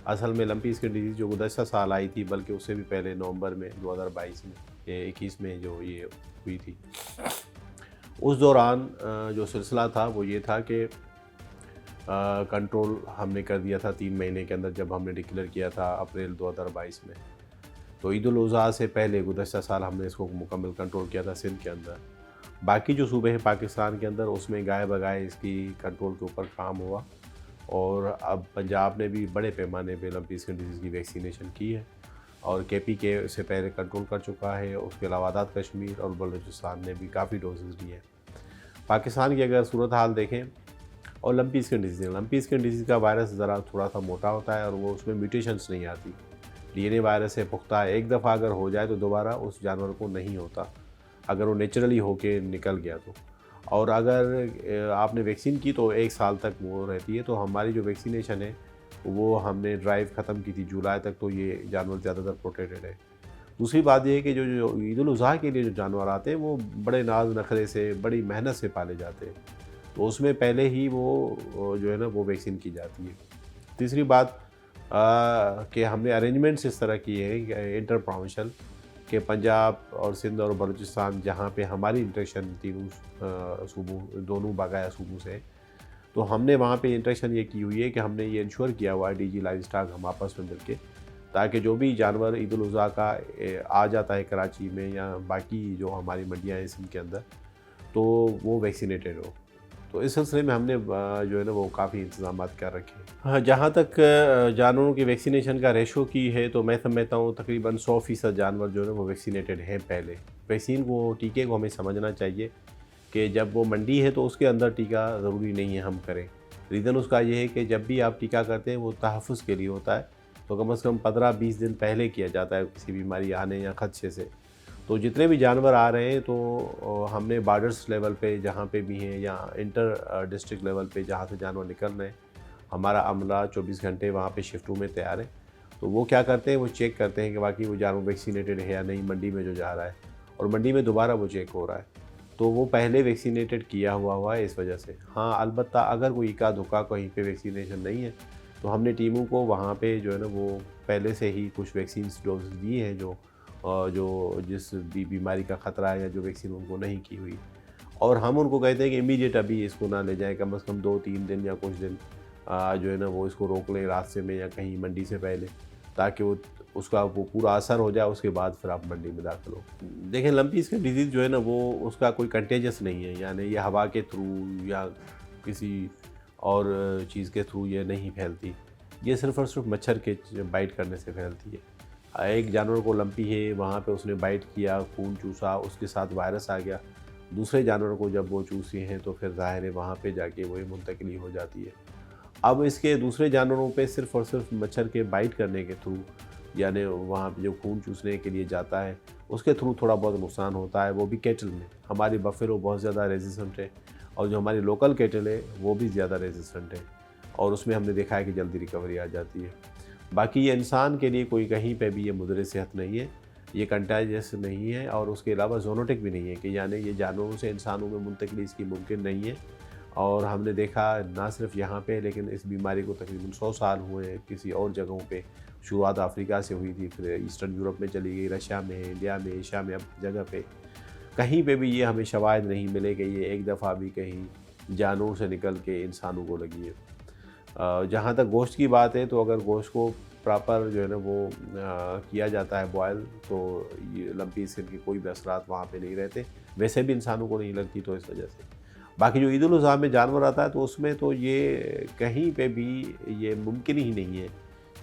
असल में lumpy skin disease जो गुज़श्ता साल आई थी, बल्कि उससे भी पहले नवंबर में 2022 में, ये 21 में जो ये हुई थी, उस दौरान जो सिलसिला था वो ये था कि कंट्रोल हमने कर दिया था 3 महीने के अंदर, जब हमने डिक्लेयर किया था अप्रैल 2022 में। तो ईद उल अज़हा से पहले गुज़श्ता साल हमने इसको मुकम्मल कंट्रोल किया था सिंध के अंदर। बाकी जो सूबे हैं पाकिस्तान के अंदर, उसमें गाय बगाए इसकी कंट्रोल के ऊपर काम हुआ, और अब पंजाब ने भी बड़े पैमाने पे लंपी स्किन डिजीज़ की वैक्सीनेशन की है, और केपी के से पहले कंट्रोल कर चुका है। उसके अलावा आज़ाद कश्मीर और बलूचिस्तान ने भी काफ़ी डोजेज़ लिए हैं। पाकिस्तान की अगर सूरत हाल देखें, और लंपी स्किन डिजीज़ का वायरस ज़रा थोड़ा सा मोटा होता है, और वो उसमें म्यूटेशंस नहीं आती। डीएनए वायरस से पुख्ता है, एक दफ़ा अगर हो जाए तो दोबारा उस जानवर को नहीं होता, अगर वो नेचुरली होके निकल गया तो। और अगर आपने वैक्सीन की तो 1 साल तक वो रहती है। तो हमारी जो वैक्सीनेशन है वो हमने ड्राइव ख़त्म की थी जुलाई तक, तो ये जानवर ज़्यादातर प्रोटेक्टेड है। दूसरी बात ये है कि जो जो ईद उल अज़हा के लिए जो जानवर आते हैं वो बड़े नाज नखरे से, बड़ी मेहनत से पाले जाते हैं, तो उसमें पहले ही वो जो है ना वो वैक्सीन की जाती है। तीसरी बात कि हमने अरेंजमेंट्स इस तरह किए हैं इंटर प्रोविंशियल, कि पंजाब और सिंध और बलूचिस्तान, जहाँ पे हमारी इंटरेक्शन तीनों सूबों, दोनों बाकाया सूबों से, तो हमने वहाँ पे इंटरेक्शन ये की हुई है कि हमने ये इंश्योर किया हुआ है डीजी लाइव स्टॉक हम आपस में मिलके, ताकि जो भी जानवर ईद उल अज़हा का आ जाता है कराची में या बाकी जो हमारी मंडियाँ हैं सिंध के अंदर, तो वो वैक्सीनेटेड हो। तो इस सिलसिले में हमने जो है ना वो काफ़ी इंतजाम कर रखे हैं। हाँ, जहाँ तक जानवरों की वैक्सीनेशन का रेशो की है, तो मैं समझता हूँ तकरीबन 100% जानवर जो है ना वो वैक्सीनेटेड हैं पहले। वैक्सीन को, टीके को हमें समझना चाहिए कि जब वो मंडी है तो उसके अंदर टीका ज़रूरी नहीं है हम करें। रीज़न उसका ये है कि जब भी आप टीका करते हैं वो तहफ़्फ़ुज़ के लिए होता है, तो कम से कम 15-20 दिन पहले किया जाता है किसी बीमारी आने या खदशे से। तो जितने भी जानवर आ रहे हैं, तो हमने बॉर्डर्स लेवल पे जहाँ पे भी हैं, या इंटर डिस्ट्रिक्ट लेवल पे जहाँ से जानवर निकल रहे हैं, हमारा अमला 24 घंटे वहाँ पे शिफ्टों में तैयार है। तो वो क्या करते हैं, वो चेक करते हैं कि वाकई वो जानवर वैक्सीनेटेड है या नहीं मंडी में जो जा रहा है, और मंडी में दोबारा वो चेक हो रहा है, तो वो पहले वैक्सीनेटेड किया हुआ है इस वजह से। हाँ, अलबत्ता अगर कोई इक्का दुक्का कहीं पे वैक्सीनेशन नहीं है, तो हमने टीमों को वहाँ पे जो है ना वो पहले से ही कुछ वैक्सीन डोज दिए हैं, जो जिस भी बीमारी का ख़तरा है या जो वैक्सीन उनको नहीं की हुई, और हम उनको कहते हैं कि इमीडिएट अभी इसको ना ले जाएं, कम से कम 2-3 दिन या कुछ दिन जो है ना वो इसको रोक लें रास्ते में या कहीं मंडी से पहले, ताकि वो उसका वो पूरा असर हो जाए, उसके बाद फिर आप मंडी में दाखिल हो। देखें, लंपी स्किन डिजीज़ जो है ना वो उसका कोई कंटेजियस नहीं है, यानी ये हवा के थ्रू या किसी और चीज़ के थ्रू ये नहीं फैलती। ये सिर्फ़ और सिर्फ मच्छर के बाइट करने से फैलती है। एक जानवर को लंपी है, वहाँ पे उसने बाइट किया, खून चूसा, उसके साथ वायरस आ गया, दूसरे जानवर को जब वो चूसे हैं तो फिर ज़ाहिर है वहाँ पे जाके वही मुंतकिली हो जाती है। अब इसके दूसरे जानवरों पे सिर्फ़ और सिर्फ मच्छर के बाइट करने के थ्रू, यानी वहाँ पे जो खून चूसने के लिए जाता है उसके थ्रू थोड़ा बहुत नुकसान होता है, वो भी कैटल में। हमारी बफेलो बहुत ज़्यादा रेजिस्टेंट है, और जो हमारी लोकल कैटल है वो भी ज़्यादा रेजिस्टेंट है, और उसमें हमने देखा है कि जल्दी रिकवरी आ जाती है। बाकी ये इंसान के लिए कोई कहीं पे भी ये मुद्रे सेहत नहीं है, ये कंटाजियस नहीं है, और उसके अलावा ज़ोनोटिक भी नहीं है, कि यानी ये जानवरों से इंसानों में मुंतकिली इसकी मुमकिन नहीं है। और हमने देखा ना सिर्फ यहाँ पे, लेकिन इस बीमारी को तकरीबन 100 साल हुए हैं किसी और जगहों पे। शुरुआत अफ्रीका से हुई थी, फिर ईस्टर्न यूरोप में चली गई, रशिया में, इंडिया में, एशिया में, अब जगह पे कहीं पे भी ये हमें शवाहिद नहीं मिले कि ये एक दफ़ा भी कहीं जानवरों से निकल के इंसानों को लगी है। जहाँ तक गोश्त की बात है, तो अगर गोश्त को प्रॉपर जो है ना वो किया जाता है बॉयल, तो ये लंपी स्किन की कोई भी असरात वहाँ पे नहीं रहते, वैसे भी इंसानों को नहीं लगती, तो इस वजह से। बाकी जो ईद उल अज़हा में जानवर आता है, तो उसमें तो ये कहीं पे भी ये मुमकिन ही नहीं है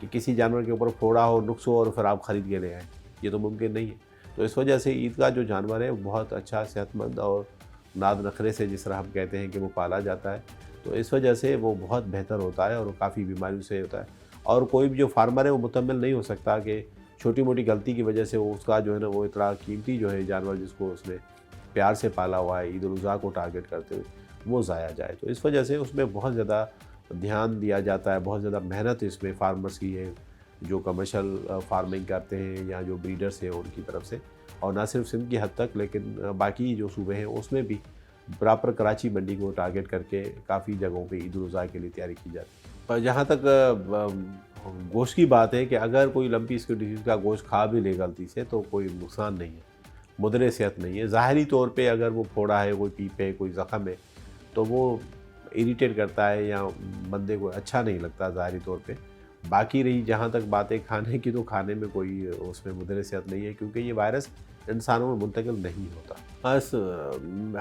कि किसी जानवर के ऊपर फोड़ा हो, नुक्स हो, और फिर आप ख़रीद के ले आएँ, ये तो मुमकिन नहीं है। तो इस वजह से ईद का जो जानवर है वो बहुत अच्छा, सेहतमंद और नाद नखरे से, जिस तरह हम कहते हैं कि वो पाला जाता है, तो इस वजह से वो बहुत बेहतर होता है, और वो काफ़ी बीमारियों से होता है। और कोई भी जो फार्मर है वो मुतम्मिल नहीं हो सकता कि छोटी मोटी गलती की वजह से वो उसका जो है ना वो इतना कीमती जो है जानवर, जिसको उसने प्यार से पाला हुआ है ईद उल अज़हा को टारगेट करते हुए, वो ज़ाया जाए। तो इस वजह से उसमें बहुत ज़्यादा ध्यान दिया जाता है, बहुत ज़्यादा मेहनत इसमें फार्मर्स की है, जो कमर्शियल फार्मिंग करते हैं या जो ब्रीडर्स हैं उनकी तरफ से, और ना सिर्फ सिंध की हद तक, लेकिन बाकी जो सूबे हैं उसमें भी प्रॉपर कराची मंडी को टारगेट करके काफ़ी जगहों पे ईद उल अज़हा के लिए तैयारी की जाती है। पर जहाँ तक गोश्त की बात है कि अगर कोई लंपी स्किन डिसीज़ का गोश्त खा भी ले गलती से तो कोई नुकसान नहीं है, मुदरे सेहत नहीं है। ज़ाहरी तौर पे अगर वो फोड़ा है, कोई पीप है, कोई ज़ख़म है, तो वो इरिटेट करता है या बंदे को अच्छा नहीं लगता ज़ाहरी तौर पे। बाकी रही जहाँ तक बातें खाने की, तो खाने में कोई उसमें मुदरे सेहत नहीं है, क्योंकि ये वायरस इंसानों में मुंतकिल नहीं होता। बस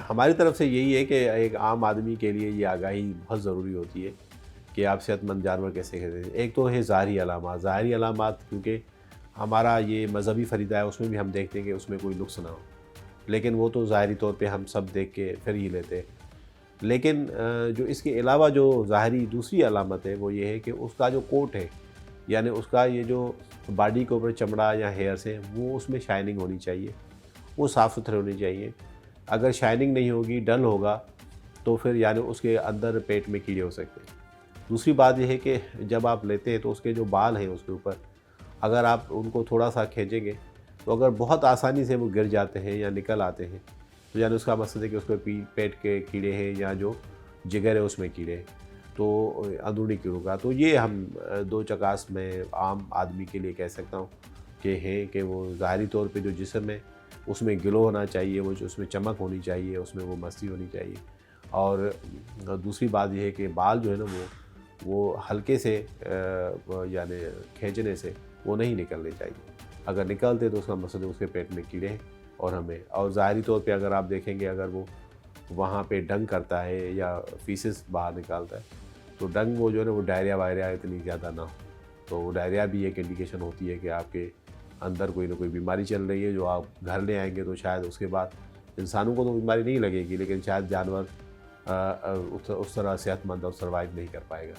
हमारी तरफ से यही है कि एक आम आदमी के लिए ये आगाही बहुत ज़रूरी होती है कि आप सेहतमंद जानवर कैसे खरीदें। एक तो है ज़ाहरी अलामात, क्योंकि हमारा ये मज़हबी फ़रीदा है, उसमें भी हम देखते हैं कि उसमें कोई नुक्स ना हो, लेकिन वो तो ज़ाहरी तौर पे हम सब देख के फिर ही लेते हैं। लेकिन जो इसके अलावा जो ज़ाहरी दूसरी अलामत है वो ये है कि उसका जो कोट है, यानी उसका ये जो बॉडी के ऊपर चमड़ा या हेयर्स है, वो उसमें शाइनिंग होनी चाहिए, वो साफ़ सुथरे होनी चाहिए। अगर शाइनिंग नहीं होगी, डल होगा, तो फिर यानी उसके अंदर पेट में कीड़े हो सकते हैं। दूसरी बात यह है कि जब आप लेते हैं तो उसके जो बाल हैं उसके ऊपर, अगर आप उनको थोड़ा सा खींचेंगे तो अगर बहुत आसानी से वो गिर जाते हैं या निकल आते हैं, तो यानी उसका मकसद है कि उसमें पेट के कीड़े हैं या जो जिगर है उसमें कीड़े हैं, तो अंदरूनी कीड़ों का। तो ये हम दो चकास में आम आदमी के लिए कह सकता हूँ कि हैं कि वो ज़ाहरी तौर पे जो जिस्म है उसमें ग्लो होना चाहिए, वो जो उसमें चमक होनी चाहिए, उसमें वो मस्ती होनी चाहिए। और दूसरी बात ये है कि बाल जो है ना वो हल्के से यानी खींचने से वो नहीं निकलने चाहिए। अगर निकलते तो उसका मकसद है उसके पेट में कीड़े हैं और हमें। और ज़ाहरी तौर पे अगर आप देखेंगे, अगर वो वहाँ पे डंग करता है या फीसेस बाहर निकालता है, तो डंग वो जो है ना वो डायरिया वायरिया इतनी ज़्यादा ना हो, तो डायरिया भी एक इंडिकेशन होती है कि आपके अंदर कोई ना कोई बीमारी चल रही है, जो आप घर ले आएंगे तो शायद उसके बाद इंसानों को तो बीमारी नहीं लगेगी, लेकिन शायद जानवर उस तरह सेहतमंद और सर्वाइव नहीं कर पाएगा।